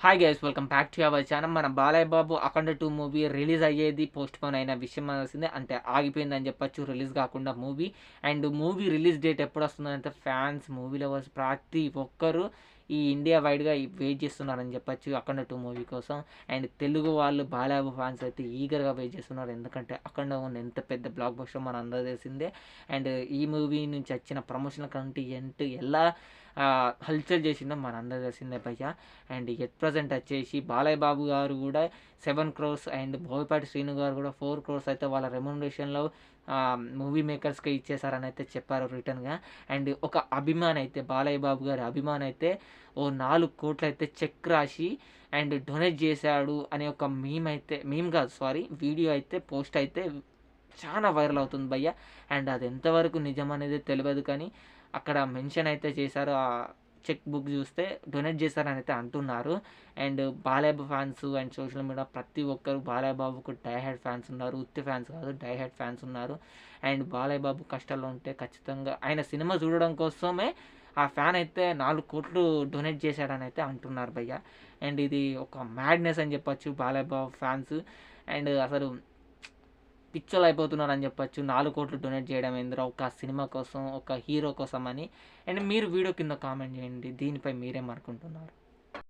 Hi guys, welcome back to our channel. మన బాలయ్య బాబు అఖండ 2 movie release అయ్యేది post phone అయిన విషయం తెలిసిందే. అంటే ఆగిపోయిందని చెప్పొచ్చు, రిలీజ్ కాకుండా movie. And movie release date ఎప్పుడు వస్తుందంటే ఫ్యాన్స్, మూవీ లవర్స్ ప్రతి ఒక్కరు ఈ ఇండియా వైడ్గా వెయిట్ చేస్తున్నారని చెప్పొచ్చు అఖండ 2 మూవీ కోసం. అండ్ తెలుగు వాళ్ళు బాలయ్య బాబు ఫ్యాన్స్ అయితే ఈగర్గా వెయిట్ చేస్తున్నారు, ఎందుకంటే అఖండ ఉన్న ఎంత పెద్ద బ్లాక్ బస్టర్ మన అందరూ తెలిసిందే. అండ్ ఈ మూవీ నుంచి వచ్చిన ప్రమోషనల్ కంటెంట్ ఎలా హల్చల్ చేసిందో మన అందరూ తెలిసిందే భయ్య. అండ్ ఎట్ ప్రజెంట్ వచ్చేసి బాలయ్య బాబు గారు కూడా 7 crores అండ్ బోయపాటి శ్రీను గారు కూడా 4 crores అయితే వాళ్ళ రెమ్యునరేషన్లో మూవీ మేకర్స్కి ఇచ్చేసారని అయితే చెప్పారు రిటర్న్గా. అండ్ ఒక అభిమాని అయితే, బాలయ్య బాబు గారి అభిమాని అయితే ఓ 4 కోట్లు అయితే చెక్ రాసి అండ్ డొనేట్ చేశాడు అనే ఒక వీడియో అయితే పోస్ట్ అయితే చాలా వైరల్ అవుతుంది భయ్య. అండ్ అది ఎంతవరకు నిజం అనేది తెలియదు, కానీ అక్కడ మెన్షన్ అయితే చేశారు. ఆ చెక్ బుక్ చూస్తే డొనేట్ చేశారని అయితే అంటున్నారు. And Balayya Babu fans and social media ప్రతి ఒక్కరు బాలయ్య బాబుకు డై హెడ్ ఫ్యాన్స్ ఉన్నారు, ఉత్తి ఫ్యాన్స్ కాదు డై హెడ్ ఫ్యాన్స్ ఉన్నారు. అండ్ బాలయ్య బాబు కష్టాల్లో ఉంటే ఖచ్చితంగా ఆయన సినిమా చూడడం కోసమే ఆ ఫ్యాన్ అయితే 4 కోట్లు డొనేట్ చేశాడని అయితే అంటున్నారు భయ్య. అండ్ ఇది ఒక మ్యాడ్నెస్ అని చెప్పొచ్చు బాలయ్య బాబు ఫ్యాన్స్. అండ్ అసలు పిచ్చోలు అయిపోతున్నారు అని చెప్పొచ్చు. 4 కోట్లు డొనేట్ చేయడం ఎందుకు ఒక సినిమా కోసం, ఒక హీరో కోసం అని. అండ్ మీరు వీడియో కింద కామెంట్ చేయండి, దీనిపై మీరేమనుకుంటున్నారు?